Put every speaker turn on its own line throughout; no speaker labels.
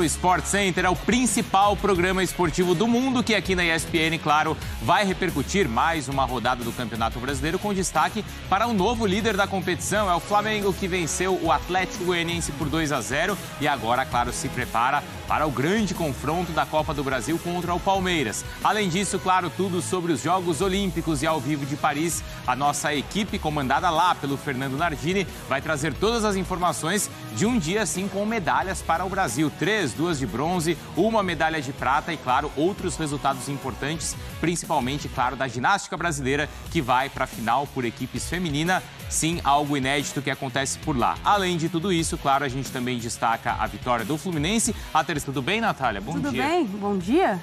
O Sport Center é o principal programa esportivo do mundo que aqui na ESPN, claro, vai repercutir mais uma rodada do Campeonato Brasileiro com destaque para o novo líder da competição. É o Flamengo que venceu o Atlético Goianiense por 2-0 e agora, claro, se prepara para o grande confronto da Copa do Brasil contra o Palmeiras. Além disso, claro, tudo sobre os Jogos Olímpicos e ao vivo de Paris. A nossa equipe, comandada lá pelo Fernando Nardini, vai trazer todas as informações de um dia assim com medalhas para o Brasil. 3, 2 de bronze, 1 medalha de prata e, claro, outros resultados importantes, principalmente, claro, da ginástica brasileira, que vai para a final por equipes feminina. Sim, algo inédito que acontece por lá. Além de tudo isso, claro, a gente também destaca a vitória do Fluminense. Tudo bem, Natália? Bom dia.
Tudo bem? Bom dia?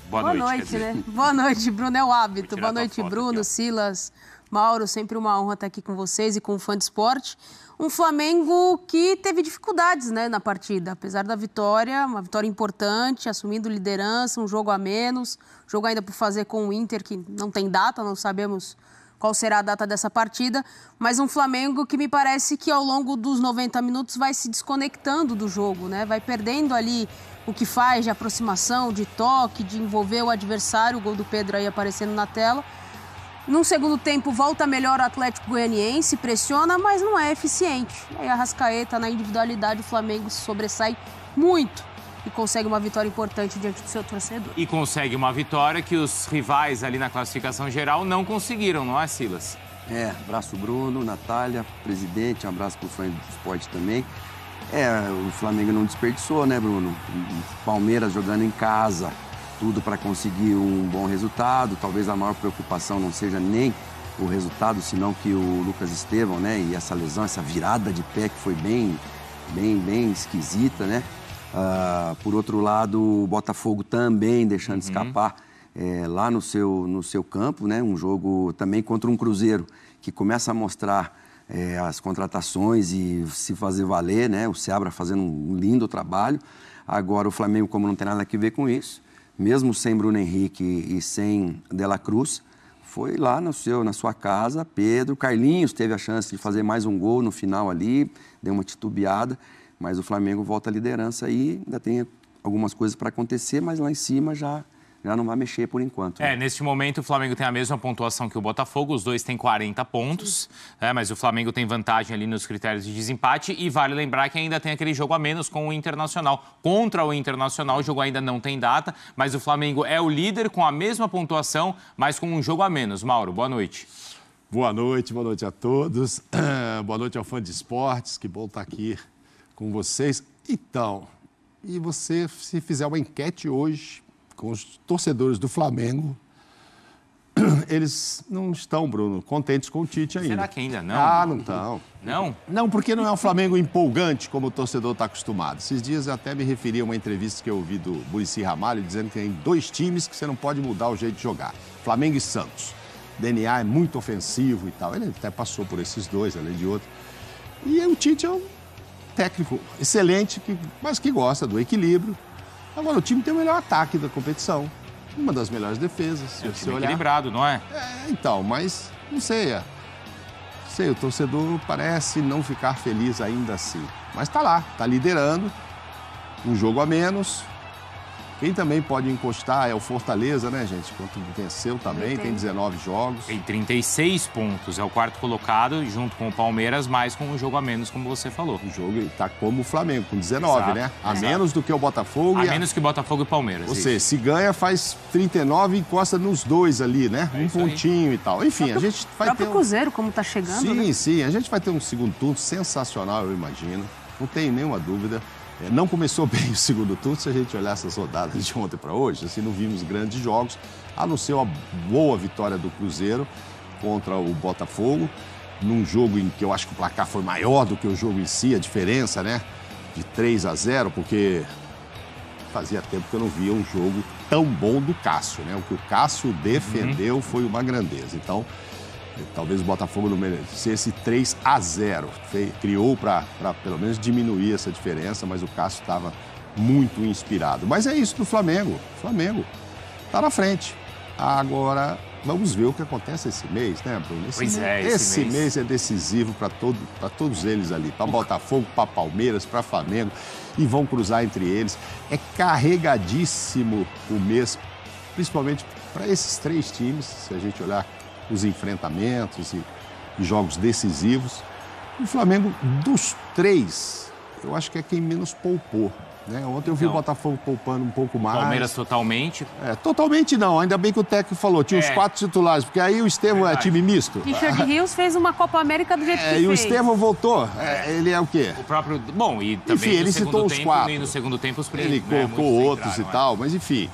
Boa
noite, né? Boa noite, Bruno, é o hábito. Boa noite, Bruno,
aqui,
Silas, Mauro, sempre uma honra estar aqui com vocês e com o Fã de Esporte. Um Flamengo que teve dificuldades, né, na partida, apesar da vitória, uma vitória importante, assumindo liderança, um jogo a menos, jogo ainda por fazer com o Inter, que não tem data, não sabemos qual será a data dessa partida, mas um Flamengo que me parece que ao longo dos 90 minutos vai se desconectando do jogo, né? Vai perdendo ali o que faz de aproximação, de toque, de envolver o adversário, o gol do Pedro aí aparecendo na tela. Num segundo tempo, volta melhor o Atlético Goianiense, pressiona, mas não é eficiente. Aí a Arrascaeta, na individualidade, o Flamengo se sobressai muito e consegue uma vitória importante diante do seu torcedor.
E consegue uma vitória que os rivais ali na classificação geral não conseguiram, não é, Silas?
Abraço Bruno, Natália, presidente, um abraço pro Fã do Esporte também. O Flamengo não desperdiçou, né, Bruno? O Palmeiras jogando em casa, tudo para conseguir um bom resultado. Talvez a maior preocupação não seja nem o resultado, senão que o Lucas Estevão, né, e essa lesão, essa virada de pé que foi bem esquisita, né? Por outro lado, o Botafogo também deixando escapar lá no seu campo, né? Um jogo também contra um Cruzeiro que começa a mostrar as contratações e se fazer valer, né? O Seabra fazendo um lindo trabalho. Agora o Flamengo, como não tem nada a ver com isso, mesmo sem Bruno Henrique e sem De La Cruz, foi lá na sua casa. Carlinhos teve a chance de fazer mais um gol no final ali, deu uma titubeada. Mas o Flamengo volta à liderança e ainda tem algumas coisas para acontecer, mas lá em cima já não vai mexer por enquanto.
Neste momento o Flamengo tem a mesma pontuação que o Botafogo, os dois têm 40 pontos, mas o Flamengo tem vantagem ali nos critérios de desempate e vale lembrar que ainda tem aquele jogo a menos com o Internacional. Contra o Internacional, o jogo ainda não tem data, mas o Flamengo é o líder com a mesma pontuação, mas com um jogo a menos. Mauro, boa noite.
Boa noite a todos. Boa noite ao Fã de Esportes, que bom estar aqui com vocês. Então, e você, se fizer uma enquete hoje com os torcedores do Flamengo, eles não estão, Bruno, contentes com o Tite ainda.
Será que ainda não?
Não estão.
Não?
Não, porque não é um Flamengo empolgante como o torcedor está acostumado. Esses dias eu até me referi a uma entrevista que eu ouvi do Muricy Ramalho, dizendo que tem 2 times que você não pode mudar o jeito de jogar. Flamengo e Santos. O DNA é muito ofensivo e tal. Ele até passou por esses 2, além de outro. E o Tite é um técnico excelente, mas que gosta do equilíbrio. Agora, o time tem o melhor ataque da competição, uma das melhores defesas, se você olhar.
Equilibrado, não é?
Então, mas não sei, o torcedor parece não ficar feliz ainda assim. Mas tá lá, tá liderando, um jogo a menos. Quem também pode encostar é o Fortaleza, né, gente? Quanto venceu também, tem 19 jogos.
Tem 36 pontos, é o 4º colocado, junto com o Palmeiras, mais com um jogo a menos, como você falou.
O jogo está como o Flamengo, com 19,
exato,
né? A menos do que o Botafogo.
Menos que Botafogo e Palmeiras.
Ou seja, se ganha, faz 39 e encosta nos 2 ali, né? Um pontinho e tal. Enfim, a gente vai ter...
O Cruzeiro, como está chegando,
sim,
né?
Sim, a gente vai ter um segundo turno sensacional, eu imagino. Não tenho nenhuma dúvida. Não começou bem o segundo turno, se a gente olhar essas rodadas de ontem para hoje, assim, não vimos grandes jogos, a não ser uma boa vitória do Cruzeiro contra o Botafogo, num jogo em que eu acho que o placar foi maior do que o jogo em si, a diferença, né, de 3-0, porque fazia tempo que eu não via um jogo tão bom do Cássio, né, o que o Cássio defendeu foi uma grandeza, então... Talvez o Botafogo não merecesse 3-0. Criou para pelo menos diminuir essa diferença, mas o Cássio estava muito inspirado. Mas é isso do Flamengo. O Flamengo está na frente. Agora, vamos ver o que acontece esse mês, né, Bruno?
Esse
mês é decisivo para todos eles ali, para Botafogo, para Palmeiras, para Flamengo, e vão cruzar entre eles. É carregadíssimo o mês, principalmente para esses 3 times, se a gente olhar os enfrentamentos e jogos decisivos. O Flamengo, dos 3, eu acho que é quem menos poupou. Né? Ontem eu vi o Botafogo poupando um pouco mais.
Palmeiras totalmente?
Totalmente não. Ainda bem que o técnico falou. Tinha os 4 titulares, porque aí o Estevão é time misto.
Richard Rios fez uma Copa América do jeito que fez.
E o Estevão voltou. Ele é o quê?
O próprio... Bom, e também
enfim, ele citou os 4.
E no segundo tempo os
Ele colocou outros e tal, mas enfim.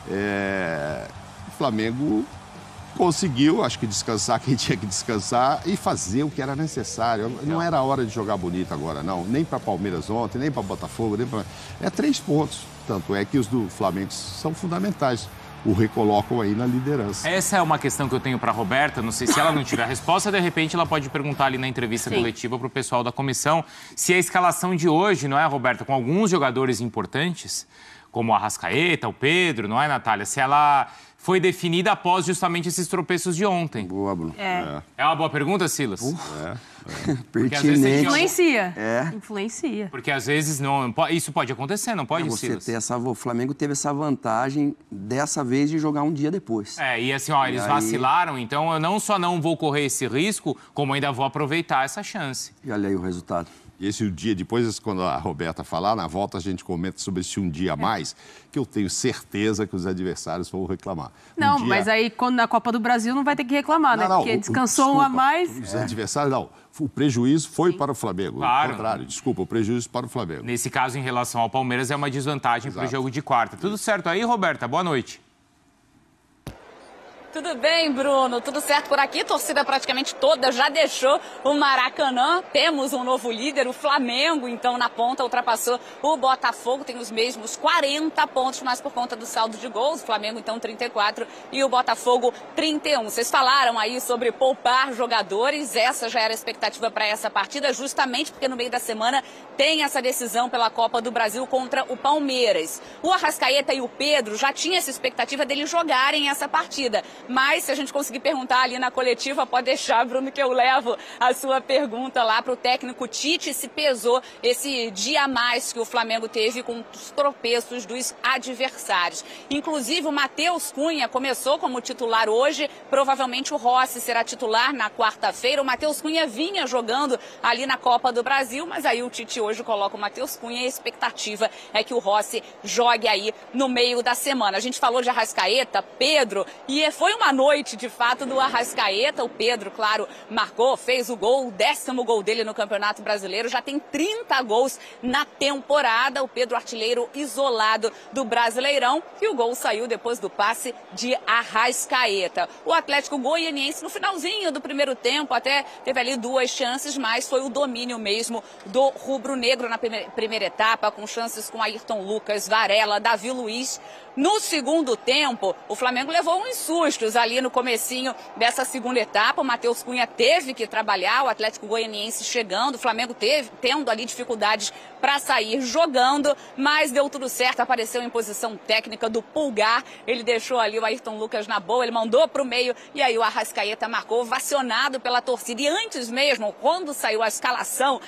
O Flamengo conseguiu, acho que descansar quem tinha que descansar e fazer o que era necessário. Não era hora de jogar bonito agora, não. Nem para Palmeiras ontem, nem para Botafogo, nem para... 3 pontos. Tanto é que os do Flamengo são fundamentais. O recolocam aí na liderança.
Essa é uma questão que eu tenho para a Roberta. Não sei se ela não tiver a resposta, de repente ela pode perguntar ali na entrevista coletiva para o pessoal da comissão se a escalação de hoje, não é, Roberta, com alguns jogadores importantes, como o Arrascaeta, o Pedro, não é, Natália? Se ela foi definida após justamente esses tropeços de ontem.
Boa, Bruno.
É uma boa pergunta, Silas?
Pertinente.
Influencia. Influencia.
Porque às vezes não, isso pode acontecer, não pode, Silas?
O Flamengo teve essa vantagem dessa vez de jogar um dia depois.
E assim, ó, eles vacilaram, então eu não só não vou correr esse risco, como ainda vou aproveitar essa chance.
E olha aí o resultado.
E esse dia, depois, quando a Roberta falar, na volta a gente comenta sobre esse um dia a mais, que eu tenho certeza que os adversários vão reclamar.
Não, mas aí quando na Copa do Brasil não vai ter que reclamar, né? Porque descansou um a mais.
Os adversários, não. O prejuízo foi para o Flamengo.
Claro.
Ao contrário, desculpa, o prejuízo para o Flamengo.
Nesse caso, em relação ao Palmeiras, é uma desvantagem para o jogo de quarta. Tudo certo aí, Roberta? Boa noite.
Tudo bem, Bruno? Tudo certo por aqui? Torcida praticamente toda já deixou o Maracanã. Temos um novo líder, o Flamengo, então, na ponta, ultrapassou o Botafogo. Tem os mesmos 40 pontos, mas por conta do saldo de gols. O Flamengo, então, 34 e o Botafogo, 31. Vocês falaram aí sobre poupar jogadores. Essa já era a expectativa para essa partida, justamente porque no meio da semana tem essa decisão pela Copa do Brasil contra o Palmeiras. O Arrascaeta e o Pedro já tinham essa expectativa deles jogarem essa partida. Mas se a gente conseguir perguntar ali na coletiva, pode deixar, Bruno, que eu levo a sua pergunta lá para o técnico Tite, se pesou esse dia a mais que o Flamengo teve com os tropeços dos adversários. Inclusive o Matheus Cunha começou como titular hoje, provavelmente o Rossi será titular na quarta-feira. O Matheus Cunha vinha jogando ali na Copa do Brasil, mas aí o Tite hoje coloca o Matheus Cunha e a expectativa é que o Rossi jogue aí no meio da semana. A gente falou de Arrascaeta, Pedro, e foi uma noite, de fato, do Arrascaeta. O Pedro, claro, marcou, fez o gol, o 10º gol dele no Campeonato Brasileiro. Já tem 30 gols na temporada. O Pedro, artilheiro isolado do Brasileirão. E o gol saiu depois do passe de Arrascaeta. O Atlético Goianiense, no finalzinho do primeiro tempo, até teve ali 2 chances, mas foi o domínio mesmo do rubro-negro na primeira etapa, com chances com Ayrton Lucas, Varela, Davi Luiz. No segundo tempo, o Flamengo levou uns sustos ali no comecinho dessa segunda etapa. O Matheus Cunha teve que trabalhar, o Atlético Goianiense chegando, o Flamengo tendo ali dificuldades para sair jogando, mas deu tudo certo, apareceu em posição técnica do Pulgar, ele deixou ali o Ayrton Lucas na boa, ele mandou para o meio e aí o Arrascaeta marcou, ovacionado pela torcida. E antes mesmo, quando saiu a escalação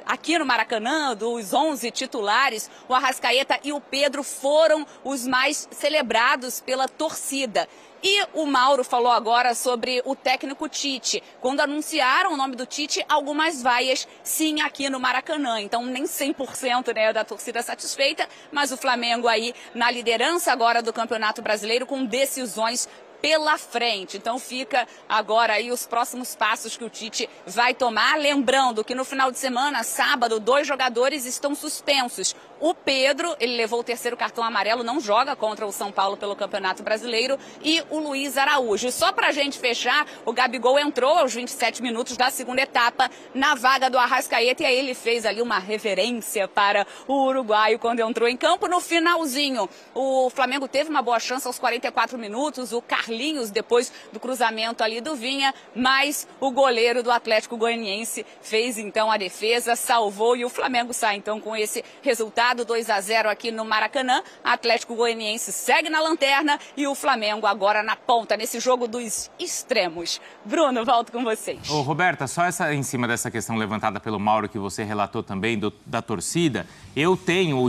aqui no Maracanã, dos 11 titulares, o Arrascaeta e o Pedro foram os mais celebrados pela torcida. E o Mauro falou agora sobre o técnico Tite. Quando anunciaram o nome do Tite, algumas vaias, sim, aqui no Maracanã. Então, nem 100%, né, da torcida satisfeita, mas o Flamengo aí na liderança agora do Campeonato Brasileiro com decisões pela frente. Então fica agora aí os próximos passos que o Tite vai tomar. Lembrando que no final de semana, sábado, 2 jogadores estão suspensos. O Pedro, ele levou o 3º cartão amarelo, não joga contra o São Paulo pelo Campeonato Brasileiro. E o Luiz Araújo. E só pra gente fechar, o Gabigol entrou aos 27 minutos da segunda etapa na vaga do Arrascaeta. E aí ele fez ali uma reverência para o uruguaio quando entrou em campo. No finalzinho, o Flamengo teve uma boa chance aos 44 minutos. O Carlinhos Carlinhos, depois do cruzamento ali do Vinha, mas o goleiro do Atlético Goianiense fez então a defesa, salvou e o Flamengo sai então com esse resultado 2-0 aqui no Maracanã. Atlético Goianiense segue na lanterna e o Flamengo agora na ponta, nesse jogo dos extremos. Bruno, volto com vocês.
Ô, Roberta, só em cima dessa questão levantada pelo Mauro, que você relatou também, da torcida, eu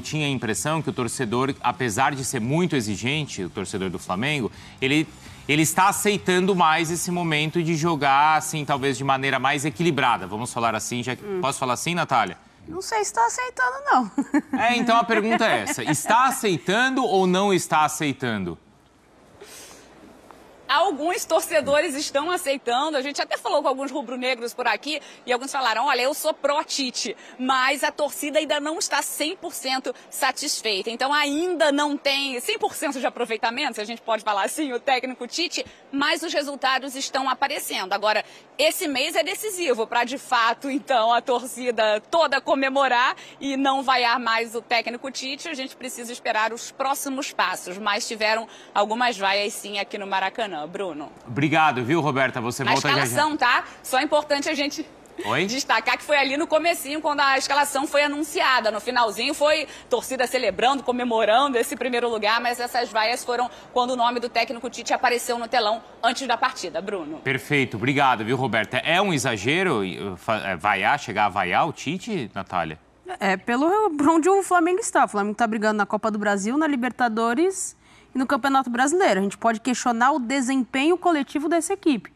tinha a impressão que o torcedor, apesar de ser muito exigente, o torcedor do Flamengo, ele está aceitando mais esse momento de jogar, assim, talvez de maneira mais equilibrada, vamos falar assim, posso falar assim, Natália?
Não sei se está aceitando, não.
Então a pergunta é essa, está aceitando ou não está aceitando?
Alguns torcedores estão aceitando, a gente até falou com alguns rubro-negros por aqui e alguns falaram, olha, eu sou pró-Tite, mas a torcida ainda não está 100% satisfeita. Então ainda não tem 100% de aproveitamento, se a gente pode falar assim, o técnico Tite, mas os resultados estão aparecendo. Agora, esse mês é decisivo para, de fato, então, a torcida toda comemorar e não vaiar mais o técnico Tite. A gente precisa esperar os próximos passos, mas tiveram algumas vaias sim aqui no Maracanã. Bruno.
Obrigado, viu, Roberta? Você volta já.
A escalação, tá? Só é importante a gente destacar que foi ali no comecinho, quando a escalação foi anunciada. No finalzinho foi torcida celebrando, comemorando esse primeiro lugar, mas essas vaias foram quando o nome do técnico Tite apareceu no telão antes da partida, Bruno.
Perfeito, obrigado, viu, Roberta? É um exagero chegar a vaiar o Tite, Natália?
Por onde o Flamengo está. O Flamengo está brigando na Copa do Brasil, na Libertadores e no Campeonato Brasileiro. A gente pode questionar o desempenho coletivo dessa equipe,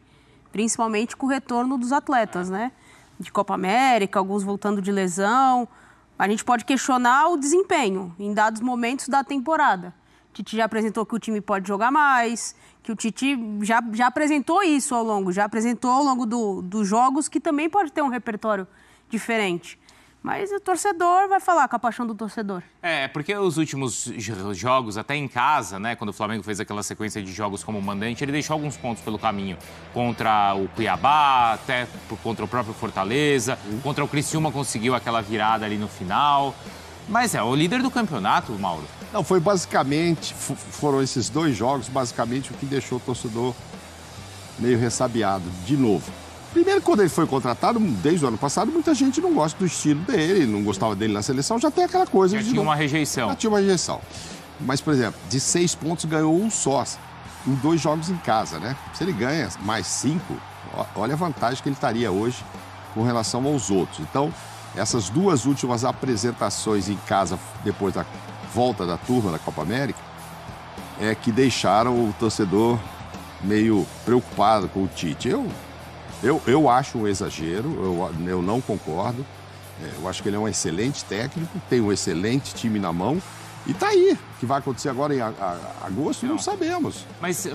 principalmente com o retorno dos atletas, né? De Copa América, alguns voltando de lesão. A gente pode questionar o desempenho em dados momentos da temporada. O Tite já apresentou que o time pode jogar mais, que o Tite já apresentou isso ao longo dos jogos, que também pode ter um repertório diferente. Mas o torcedor vai falar com a paixão do torcedor.
Porque os últimos jogos, até em casa, né, quando o Flamengo fez aquela sequência de jogos como mandante, ele deixou alguns pontos pelo caminho. Contra o Cuiabá, até contra o próprio Fortaleza, contra o Criciúma conseguiu aquela virada ali no final. Mas o líder do campeonato, Mauro.
Não, foram esses dois jogos, basicamente, o que deixou o torcedor meio ressabiado, de novo. Primeiro, quando ele foi contratado, desde o ano passado, muita gente não gosta do estilo dele, não gostava dele na seleção, já tem aquela coisa.
Já tinha uma rejeição.
Já tinha uma rejeição. Mas, por exemplo, de 6 pontos ganhou um só, em 2 jogos em casa, né? Se ele ganha mais 5, olha a vantagem que ele estaria hoje com relação aos outros. Então, essas 2 últimas apresentações em casa, depois da volta da turma da Copa América, é que deixaram o torcedor meio preocupado com o Tite. Eu acho um exagero, eu não concordo. Eu acho que ele é um excelente técnico, tem um excelente time na mão. E tá aí. O que vai acontecer agora em agosto, não sabemos.
Mas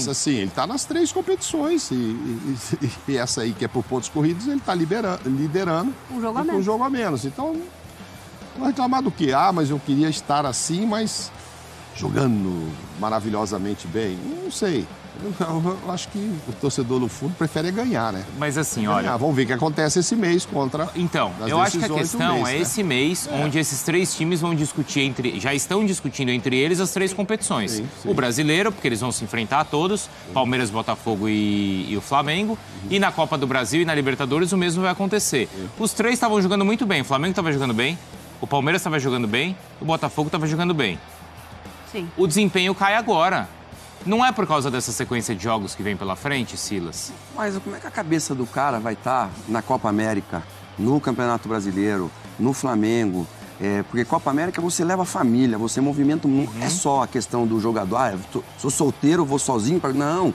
assim, ele tá nas 3 competições. E essa aí, que é por pontos corridos, ele tá liderando
um jogo a menos.
Então, não reclamar do que? Mas eu queria estar assim, mas jogando maravilhosamente bem. Não sei. Eu acho que o torcedor, no fundo, prefere ganhar, né?
Mas assim, olha...
Vamos ver o que acontece esse mês contra...
Então, eu acho que a questão é esse mês, onde esses 3 times vão discutir já estão discutindo entre eles as 3 competições. Sim. O brasileiro, porque eles vão se enfrentar todos, Palmeiras, Botafogo e o Flamengo. E na Copa do Brasil e na Libertadores o mesmo vai acontecer. Os 3 estavam jogando muito bem. O Flamengo estava jogando bem, o Palmeiras estava jogando bem, o Botafogo estava jogando bem.
Sim.
O desempenho cai agora. Não é por causa dessa sequência de jogos que vem pela frente, Silas?
Mas como é que a cabeça do cara vai estar na Copa América, no Campeonato Brasileiro, no Flamengo? Porque Copa América você leva a família, você movimenta muito. É só a questão do jogador, eu sou solteiro, vou sozinho. Não,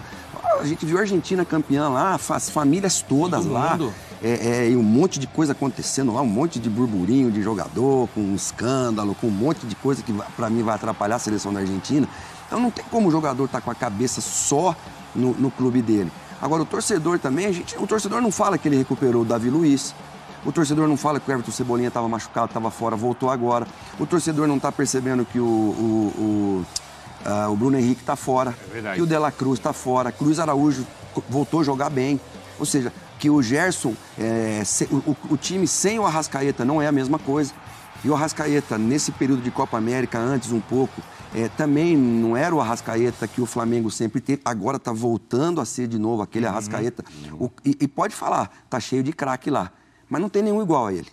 a gente viu a Argentina campeã lá, as famílias todas lá. E um monte de coisa acontecendo lá, um monte de burburinho de jogador, com um escândalo, com um monte de coisa que pra mim vai atrapalhar a seleção da Argentina. Então não tem como o jogador estar com a cabeça só no clube dele. Agora o torcedor também, o torcedor não fala que ele recuperou o Davi Luiz. O torcedor não fala que o Everton Cebolinha estava machucado, estava fora, voltou agora. O torcedor não está percebendo que o Bruno Henrique está fora, que o De La Cruz está fora, Cruz Araújo voltou a jogar bem. Ou seja, que o Gerson, o time sem o Arrascaeta não é a mesma coisa. E o Arrascaeta, nesse período de Copa América, antes um pouco, também não era o Arrascaeta que o Flamengo sempre teve. Agora está voltando a ser de novo aquele Arrascaeta. E pode falar, tá cheio de craque lá. Mas não tem nenhum igual a ele.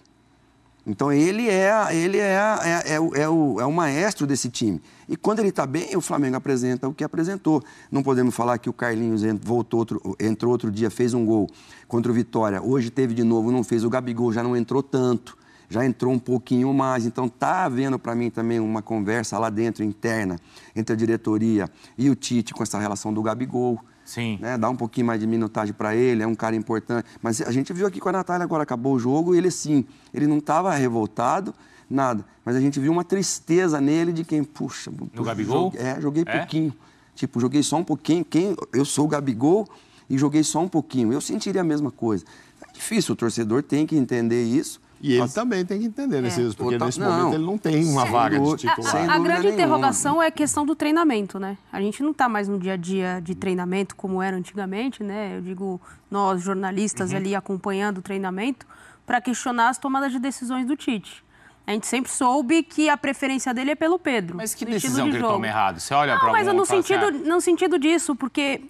Então ele é o maestro desse time. E quando ele está bem, o Flamengo apresenta o que apresentou. Não podemos falar que o Carlinhos entrou outro dia, fez um gol contra o Vitória. Hoje teve de novo, não fez. O Gabigol já não entrou tanto. Já entrou um pouquinho mais, então tá havendo para mim também uma conversa lá dentro, interna, entre a diretoria e o Tite com essa relação do Gabigol.
Sim.
Né? Dá um pouquinho mais de minutagem para ele, é um cara importante. Mas a gente viu aqui com a Natália agora, acabou o jogo, ele sim, ele não estava revoltado, nada. Mas a gente viu uma tristeza nele de quem, puxa...
No Gabigol?
Joguei pouquinho. Tipo, joguei só um pouquinho. Eu sou o Gabigol e joguei só um pouquinho. Eu sentiria a mesma coisa. É difícil, o torcedor tem que entender isso.
E ele também tem que entender, porque nesse momento ele não tem uma vaga de titular.
A grande interrogação é a questão do treinamento, né? A gente não está mais no dia a dia de treinamento como era antigamente, né? Eu digo, nós jornalistas ali acompanhando o treinamento para questionar as tomadas de decisões do Tite. A gente sempre soube que a preferência dele é pelo Pedro.
Mas que decisão que ele toma errado? Você olha para
mas no sentido disso, porque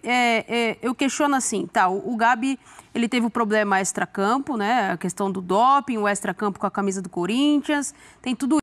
eu questiono assim, tá, o Gabi, ele teve o problema extracampo, né, a questão do doping, o extracampo com a camisa do Corinthians, tem tudo